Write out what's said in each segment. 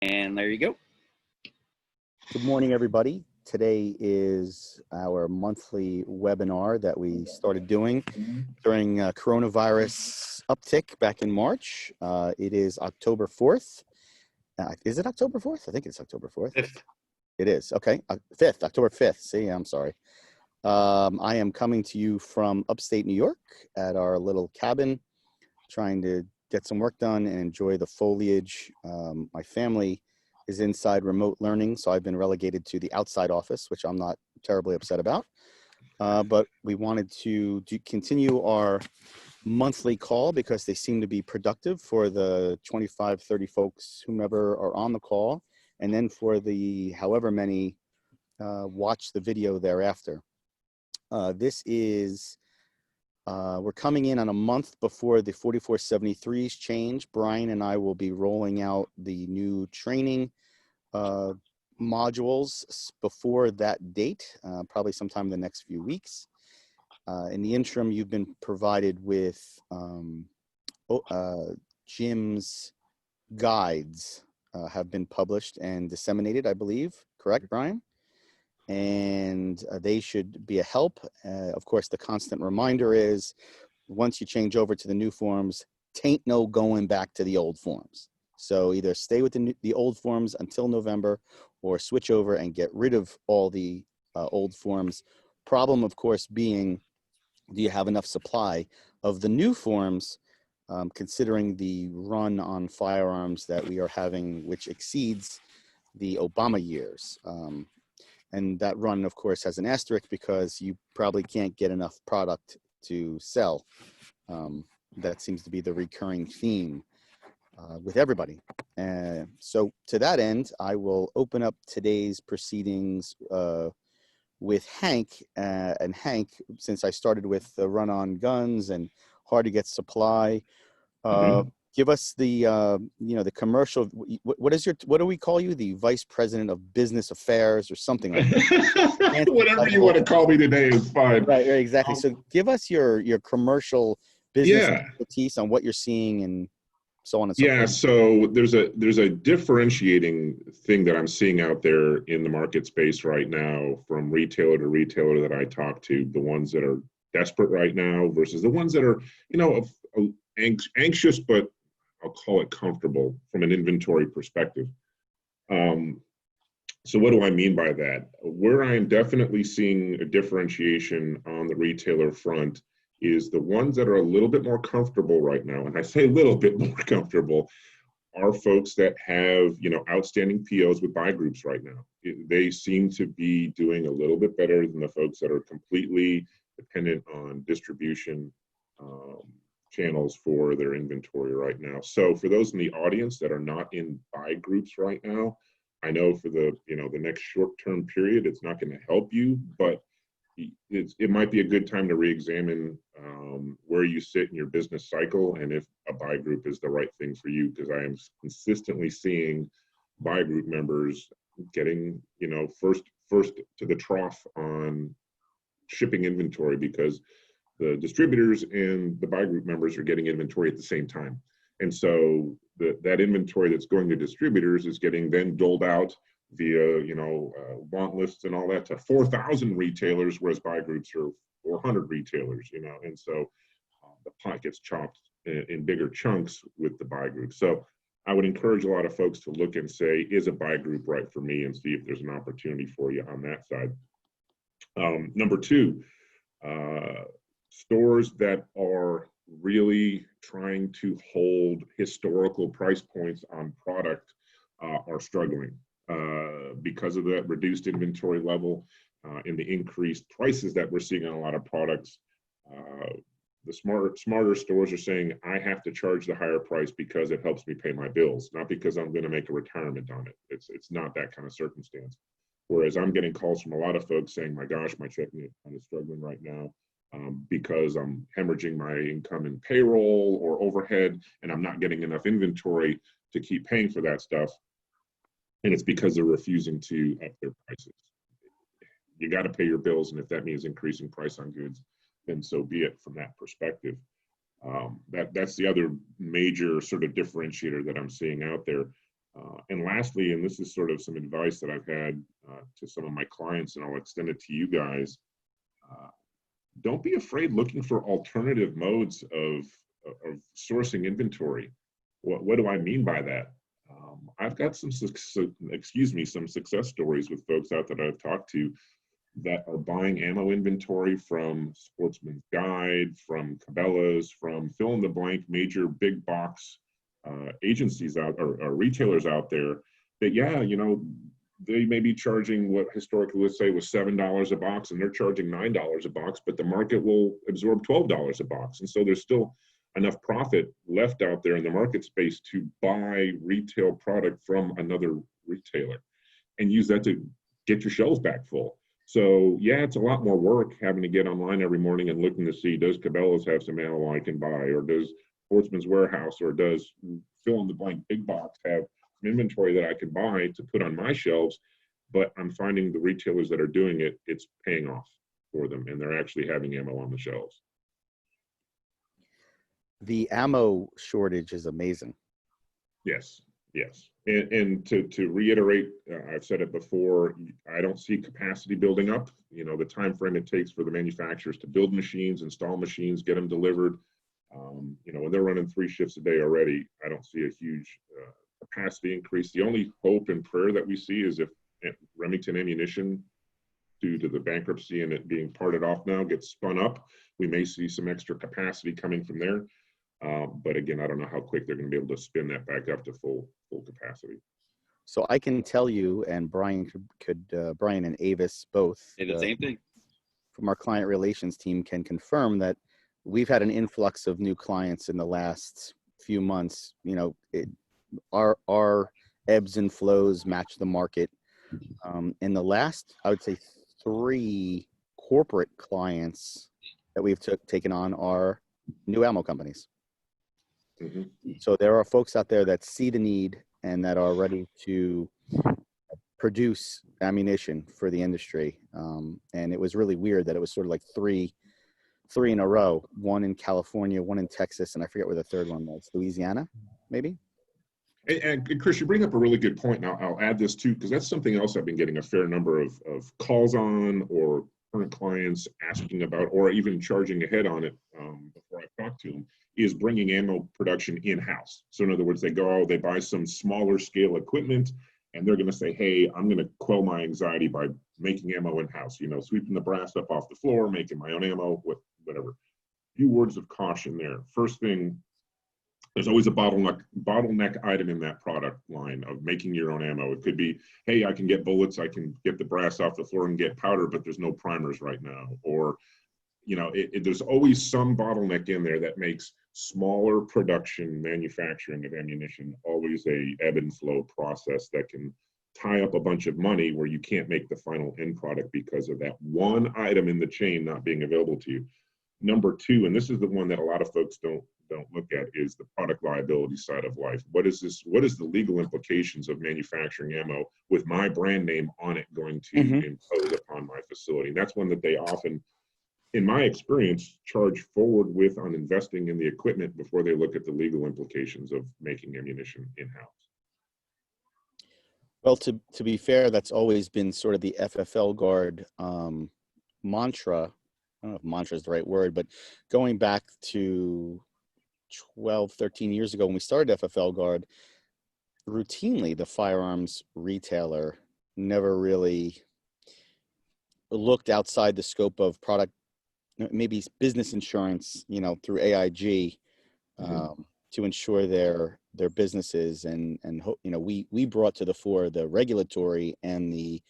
And there you go. Good morning, everybody. Today is our monthly webinar that we started doing during coronavirus uptick back in March. It is October 4th. Is it October 4th? I think it's October 4th. 5th. It is. Okay. 5th, October 5th. See, I'm sorry. I am coming to you from upstate New York at our little cabin, trying to get some work done and enjoy the foliage. My family is inside remote learning, so I've been relegated to the outside office, which I'm not terribly upset about. But we wanted to continue our monthly call because they seem to be productive for the 25, 30 folks, whomever are on the call, and then for the however many watch the video thereafter. We're coming in on a month before the 4473s change. Brian and I will be rolling out the new training modules before that date, probably sometime in the next few weeks. In the interim, you've been provided with Jim's guides have been published and disseminated, I believe. Correct, Brian? And they should be a help. Of course, the constant reminder is once you change over to the new forms, tain't no going back to the old forms. So either stay with the old forms until November or switch over and get rid of all the old forms. Problem, of course, being, do you have enough supply of the new forms, considering the run on firearms that we are having, which exceeds the Obama years. And that run, of course, has an asterisk because you probably can't get enough product to sell. That seems to be the recurring theme with everybody. So to that end, I will open up today's proceedings with Hank. And Hank, since I started with the run on guns and hard to get supply, give us the the commercial. What do we call you? The Vice President of Business Affairs or something like that. Whatever you want to call me today is fine. Right, exactly. So give us your commercial business expertise on what you're seeing and so on and so forth. So there's a differentiating thing that I'm seeing out there in the market space right now from retailer to retailer that I talk to, the ones that are desperate right now versus the ones that are, anxious, but I'll call it comfortable from an inventory perspective. So what do I mean by that? Where I am definitely seeing a differentiation on the retailer front is the ones that are a little bit more comfortable right now. And I say a little bit more comfortable are folks that have, outstanding POs with buy groups right now. They seem to be doing a little bit better than the folks that are completely dependent on distribution channels for their inventory right now. So for those in the audience that are not in buy groups right now, I know for the next short-term period, it's not going to help you, but it might be a good time to re-examine where you sit in your business cycle and if a buy group is the right thing for you, because I am consistently seeing buy group members getting, first to the trough on shipping inventory because the distributors and the buy group members are getting inventory at the same time. And so that inventory that's going to distributors is getting then doled out via, want lists and all that to 4,000 retailers, whereas buy groups are 400 retailers, and so the pot gets chopped in bigger chunks with the buy group. So I would encourage a lot of folks to look and say, is a buy group right for me, and see if there's an opportunity for you on that side. Number two, stores that are really trying to hold historical price points on product are struggling because of that reduced inventory level and the increased prices that we're seeing on a lot of products. The smarter stores are saying, I have to charge the higher price because it helps me pay my bills, not because I'm going to make a retirement on it. It's not that kind of circumstance. Whereas I'm getting calls from a lot of folks saying, my gosh, my checking account is struggling right now because I'm hemorrhaging my income in payroll or overhead, and I'm not getting enough inventory to keep paying for that stuff. And it's because they're refusing to up their prices. You got to pay your bills, and if that means increasing price on goods, then so be it from that perspective. That's the other major sort of differentiator that I'm seeing out there. And lastly, and this is sort of some advice that I've had to some of my clients, and I'll extend it to you guys. Don't be afraid looking for alternative modes of sourcing inventory. What do I mean by that? I've got some success stories with folks out that I've talked to that are buying ammo inventory from Sportsman's Guide, from Cabela's, from fill in the blank major big box agencies out or retailers out there that, yeah, you know, they may be charging what historically, let's say, was $7 a box, and they're charging $9 a box, but the market will absorb $12 a box. And so there's still enough profit left out there in the market space to buy retail product from another retailer and use that to get your shelves back full. So yeah, it's a lot more work having to get online every morning and looking to see, does Cabela's have some ammo I can buy, or does Sportsman's Warehouse, or does fill in the blank big box have some inventory that I can buy to put on my shelves? But I'm finding the retailers that are doing it, it's paying off for them, and they're actually having ammo on the shelves. The ammo shortage is amazing. Yes, yes. And to reiterate, I've said it before, I don't see capacity building up. You know, the time frame it takes for the manufacturers to build machines, install machines, get them delivered. You know, when they're running 3 shifts a day already, I don't see a huge capacity increase. The only hope and prayer that we see is if Remington Ammunition, due to the bankruptcy and it being parted off now, gets spun up, we may see some extra capacity coming from there. But again, I don't know how quick they're going to be able to spin that back up to full capacity. So I can tell you, and Brian Brian and Avis both Say the same thing from our client relations team can confirm that we've had an influx of new clients in the last few months. You know, our ebbs and flows match the market. In the last, I would say, 3 corporate clients that we've taken on are new ammo companies. Mm-hmm. So there are folks out there that see the need and that are ready to produce ammunition for the industry. And it was really weird that it was sort of like three in a row, one in California, one in Texas, and I forget where the third one was, Louisiana, maybe? And Chris, you bring up a really good point. Now, I'll add this too, because that's something else I've been getting a fair number of calls on, or current clients asking about, or even charging ahead on it before I talk to them, is bringing ammo production in-house. So in other words, they buy some smaller scale equipment, and they're going to say, hey, I'm going to quell my anxiety by making ammo in-house, you know, sweeping the brass up off the floor, making my own ammo, whatever. Few words of caution there. First thing, there's always a bottleneck item in that product line of making your own ammo. It could be, hey, I can get bullets, I can get the brass off the floor and get powder, but there's no primers right now. Or, you know, there's always some bottleneck in there that makes smaller production manufacturing of ammunition always a ebb and flow process that can tie up a bunch of money where you can't make the final end product because of that one item in the chain not being available to you. Number 2, and this is the one that a lot of folks don't look at, is the product liability side of life. What is the legal implications of manufacturing ammo with my brand name on it going to impose upon my facility? And that's one that they often, in my experience, charge forward with on investing in the equipment before they look at the legal implications of making ammunition in-house. Well, to be fair, that's always been sort of the FFLGuard mantra. I don't know if mantra is the right word, but going back to 12, 13 years ago when we started FFLGuard, routinely the firearms retailer never really looked outside the scope of product, maybe business insurance, you know, through AIG to ensure their businesses. And you know, we brought to the fore the regulatory and the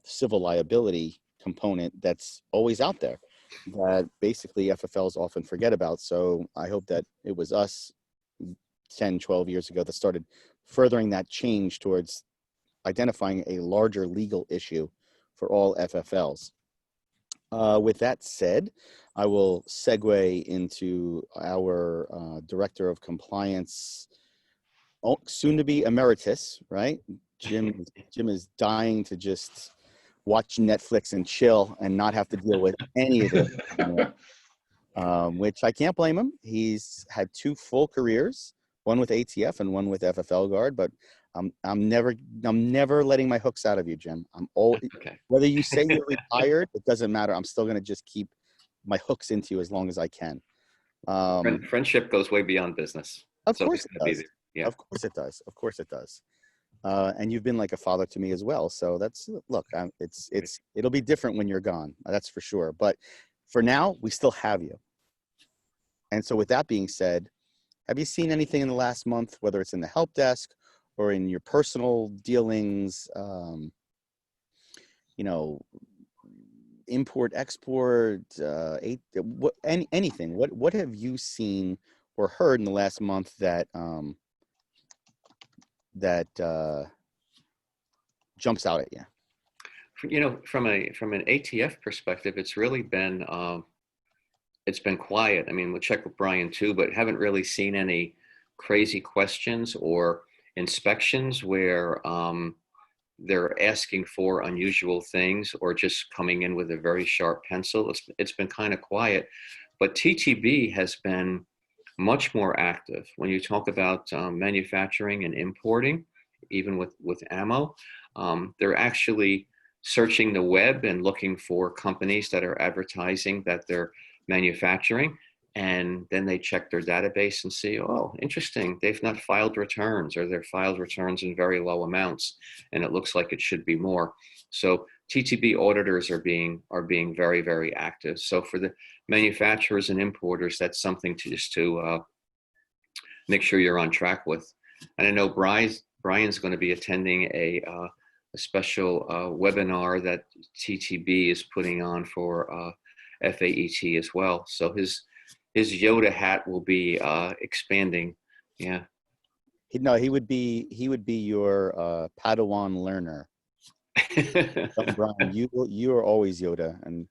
civil liability component that's always out there that basically FFLs often forget about. So I hope that it was us 10, 12 years ago that started furthering that change towards identifying a larger legal issue for all FFLs. With that said, I will segue into our Director of Compliance, soon to be emeritus, right? Jim is dying to just watch Netflix and chill and not have to deal with any of this, which I can't blame him. He's had 2 full careers, one with ATF and one with FFLGuard, but I'm never letting my hooks out of you, Jim. Okay. Whether you say you're retired, it doesn't matter. I'm still going to just keep my hooks into you as long as I can. Friendship goes way beyond business. Of course it does. Yeah. Of course it does. Of course it does. And you've been like a father to me as well. So look, it'll be different when you're gone. That's for sure. But for now, we still have you. And so with that being said, have you seen anything in the last month, whether it's in the help desk or in your personal dealings, import, export, anything? What have you seen or heard in the last month that jumps out at you? From an ATF perspective, it's really been quiet. I mean, we'll check with Brian too, but haven't really seen any crazy questions or inspections where they're asking for unusual things or just coming in with a very sharp pencil. It's been kind of quiet, but TTB has been much more active. When you talk about manufacturing and importing, even with ammo, they're actually searching the web and looking for companies that are advertising that they're manufacturing. And then they check their database and see, oh, interesting, they've not filed returns, or they've filed returns in very low amounts, and it looks like it should be more. So TTB auditors are being very, very active. So for the manufacturers and importers, that's something to make sure you're on track with. And I know Brian's going to be attending a special webinar that TTB is putting on for FAET as well. So his Yoda hat will be expanding. Yeah. No, he would be your Padawan learner. Brian, you are always Yoda, and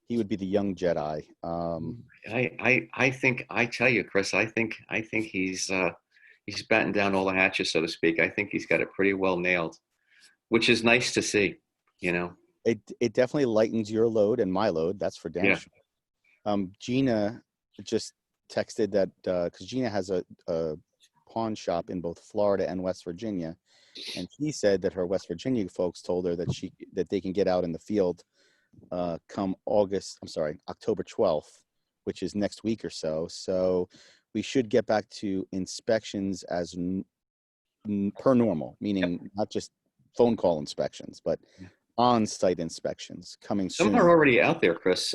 he would be the young Jedi. I tell you, Chris, I think he's battened down all the hatches, so to speak. I think he's got it pretty well nailed, which is nice to see. It definitely lightens your load and my load. That's for damn sure. Gina just texted that because Gina has a pawn shop in both Florida and West Virginia, and she said that her West Virginia folks told her that they can get out in the field come October 12th, which is next week or so. So we should get back to inspections as per normal, meaning not just phone call inspections, but on-site inspections coming soon. Some are already out there, Chris.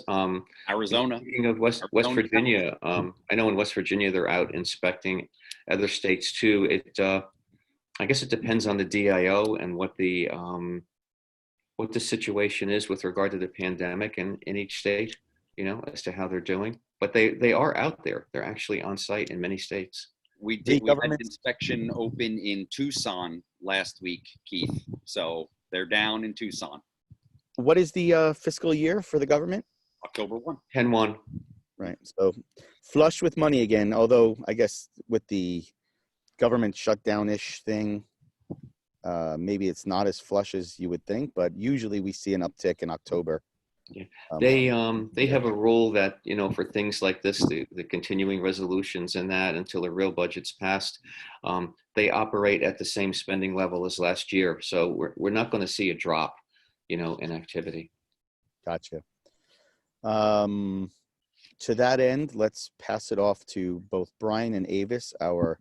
Arizona. Speaking of West Virginia, I know in West Virginia they're out inspecting. Other states too. I guess it depends on the DIO and what the situation is with regard to the pandemic in each state, as to how they're doing. But they are out there. They're actuwe on site in many states. We had an inspection open in Tucson last week, Keith. So they're down in Tucson. What is the fiscal year for the government? October 1. 10/1. Right. So flush with money again, although I guess with the government shutdown-ish thing, maybe it's not as flush as you would think, but usually we see an uptick in October. Yeah. They have a rule that, for things like this, the continuing resolutions and that until the real budget's passed, they operate at the same spending level as last year. So we're not going to see a drop, in activity. Gotcha. To that end, let's pass it off to both Brian and Avis, our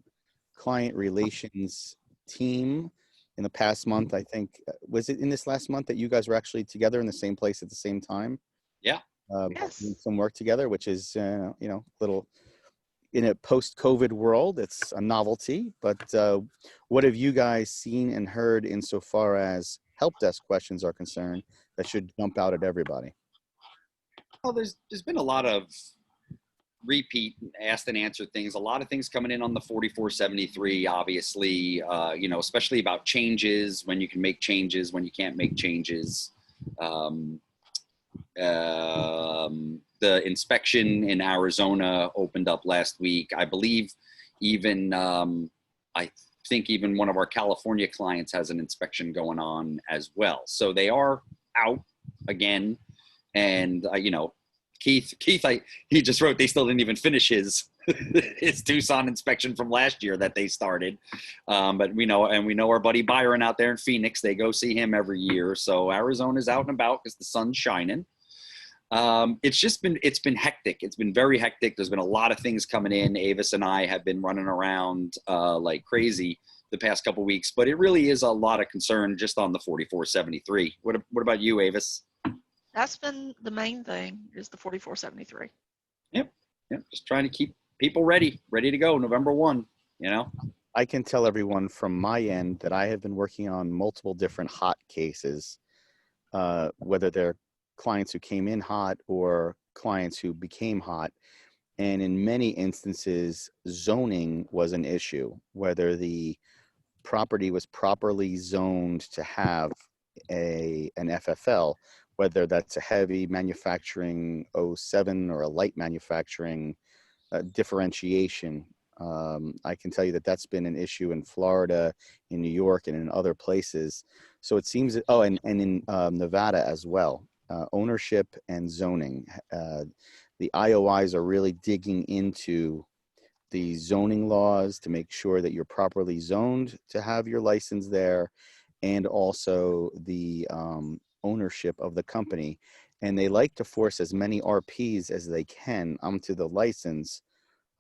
client relations team. In the past month, I think, was it in this last month that you guys were actually together in the same place at the same time? Yeah. Yes. Doing some work together, which is, little in a post-COVID world, it's a novelty. But what have you guys seen and heard insofar as help desk questions are concerned that should jump out at everybody? Well, there's been a lot of repeat asked and answered things, a lot of things coming in on the 4473, obviously, especially about changes, when you can make changes, when you can't make changes. The inspection in Arizona opened up last week. I believe even, I think even one of our California clients has an inspection going on as well. So they are out again. And, Keith, he just wrote, they still didn't even finish his. his Tucson inspection from last year that they started. But we know our buddy Byron out there in Phoenix, they go see him every year. So Arizona's out and about because the sun's shining. It's been hectic. It's been very hectic. There's been a lot of things coming in. Avis and I have been running around like crazy the past couple of weeks, but it really is a lot of concern just on the 4473. What about you, Avis? That's been the main thing, is the 4473. Yep. Just trying to keep people ready to go November 1, I can tell everyone from my end that I have been working on multiple different hot cases, whether they're clients who came in hot or clients who became hot. And in many instances, zoning was an issue, whether the property was properly zoned to have an FFL, whether that's a heavy manufacturing 07 or a light manufacturing differentiation. I can tell you that that's been an issue in Florida, in New York, and in other places. So it seems, and in Nevada as well, ownership and zoning. The IOIs are really digging into the zoning laws to make sure that you're properly zoned to have your license there, and also the ownership of the company. And they like to force as many RPs as they can onto the license,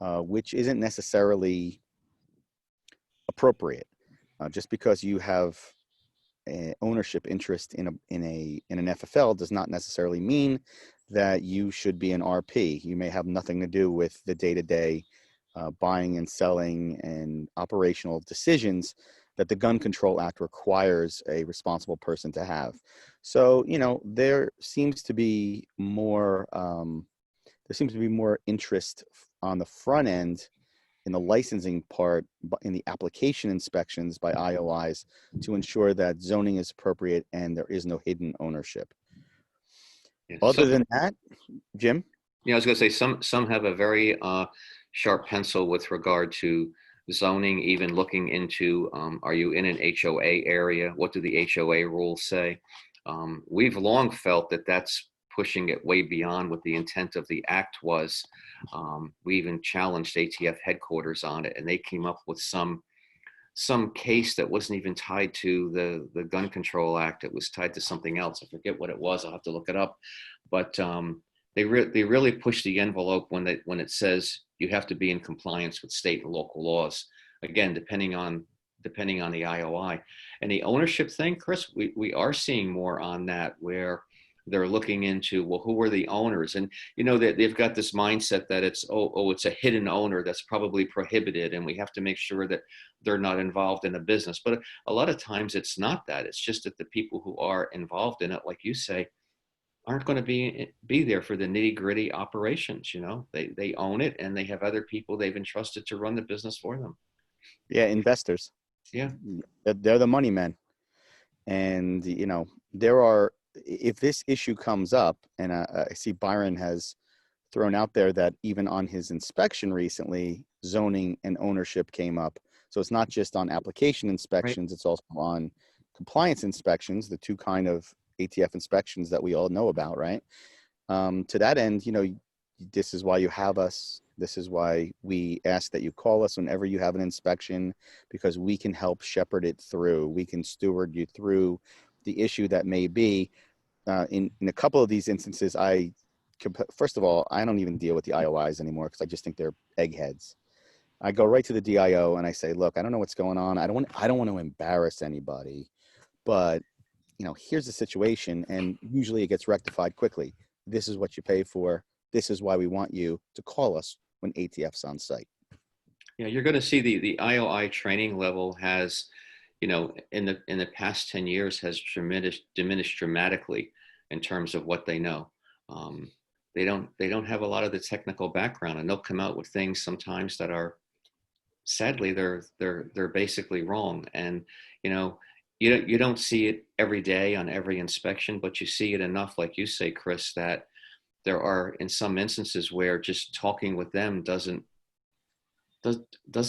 which isn't necessarily appropriate. Just because you have an ownership interest in an FFL does not necessarily mean that you should be an RP. You may have nothing to do with the day-to-day buying and selling and operational decisions that the Gun Control Act requires a responsible person to have. So, there seems to be more interest on the front end in the licensing part, in the application inspections by IOIs, to ensure that zoning is appropriate and there is no hidden ownership. Yeah. Other than that, Jim? I was going to say some have a very sharp pencil with regard to zoning, even looking into, are you in an HOA area? What do the HOA rules say? We've long felt that that's pushing it way beyond what the intent of the act was. We even challenged ATF headquarters on it, and they came up with some case that wasn't even tied to the Gun Control Act. It was tied to something else. I forget what it was. I'll have to look it up. But they really push the envelope when it says you have to be in compliance with state and local laws. Again, depending on the IOI. And the ownership thing, Chris, we are seeing more on that, where they're looking into, well, who are the owners? And that they've got this mindset that it's a hidden owner that's probably prohibited, and we have to make sure that they're not involved in the business. But a lot of times it's not that. It's just that the people who are involved in it, like you say, aren't going to be there for the nitty-gritty operations. They own it, and they have other people they've entrusted to run the business for them. Yeah, investors. Yeah, they're the money men. And if this issue comes up, and I see Byron has thrown out there that even on his inspection recently, zoning and ownership came up. So it's not just on application inspections, right. It's also on compliance inspections, the two kind of ATF inspections that we all know about, right? To that end, this is why you have us. This is why we ask that you call us whenever you have an inspection, because we can help shepherd it through. We can steward you through the issue that may be. In a couple of these instances, first of all, I don't even deal with the IOIs anymore because I just think they're eggheads. I go right to the DIO and I say, look, I don't know what's going on. I don't want to embarrass anybody, but here's the situation, and usually it gets rectified quickly. This is what you pay for. This is why we want you to call us when ATF's on site. Yeah, you're going to see the IOI training level has, in the past 10 years has diminished dramatically in terms of what they know. They don't have a lot of the technical background, and they'll come out with things sometimes that are, sadly, they're basically wrong. And you don't see it every day on every inspection, but you see it enough, like you say, Chris, that there are in some instances where just talking with them doesn't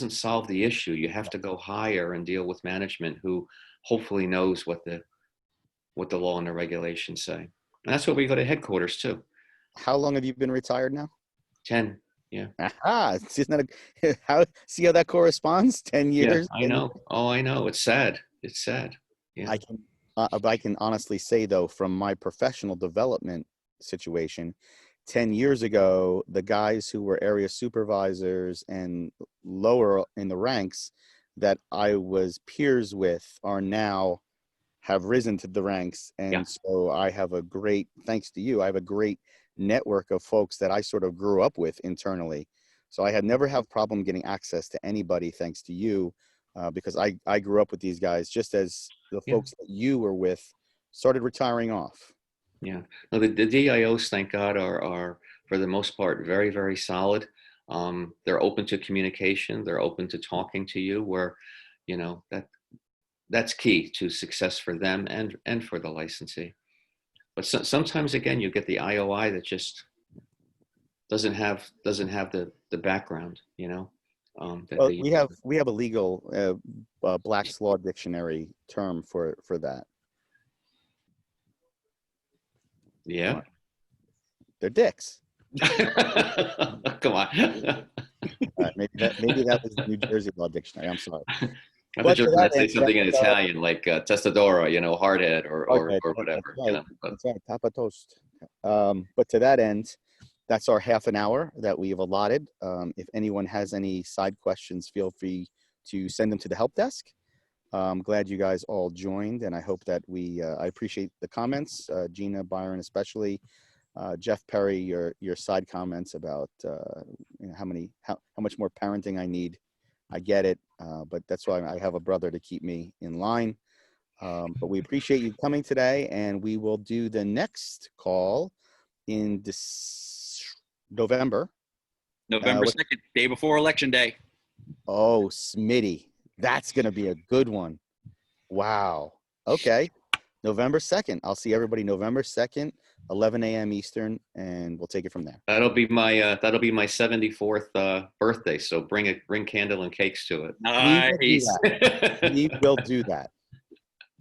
solve the issue. You have to go higher and deal with management who hopefully knows what the law and the regulations say. And that's what we go to headquarters too. How long have you been retired now? 10. Yeah. Aha, isn't that how, see how that corresponds? 10 Yeah, years. I know. Oh, I know. It's sad. It's sad. Yeah. I can honestly say though, from my professional development situation, 10 years ago, the guys who were area supervisors and lower in the ranks that I was peers with are now have risen to the ranks. And Yeah. so I have a great, thanks to you, I have a great network of folks that I sort of grew up with internally. So I had never have problem getting access to anybody thanks to you, because I grew up with these guys just as the Yeah. folks that you were with started retiring off. Yeah. No, the DIOs, thank God, are for the most part very, very solid. They're open to communication. They're open to talking to you. Where, you know, that's key to success for them and for the licensee. But sometimes again, you get the IOI that just doesn't have the background. You know, that Well, they we have a legal Black's Law Dictionary term for that. yeah. What? They're dicks. Come on. Maybe that was the New Jersey Law Dictionary. I'm sorry. I But thought you were to going that to say end, something in Italian, like testadora, you know, hardhead or okay, whatever, that's you right. know. But That's right. Tapa toast. But to that end, that's our half an hour that we have allotted. If anyone has any side questions, feel free to send them to the help desk. I'm glad you guys all joined, and I hope that I appreciate the comments, Gina, Byron, especially. Jeff Perry, your side comments about you know, how much more parenting I need. I get it, but that's why I have a brother to keep me in line. But we appreciate you coming today, and we will do the next call in November. November What- 2nd, day before Election Day. Oh, Smitty, that's going to be a good one. Wow. Okay. November 2nd. I'll see everybody November 2nd, 11 a.m. Eastern, and we'll take it from there. that'll be my 74th birthday. So bring candle and cakes to it. We will do Nice. that. We will do that.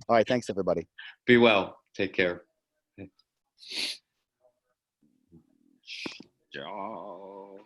All right. Thanks, everybody. Be well. Take care. Ciao.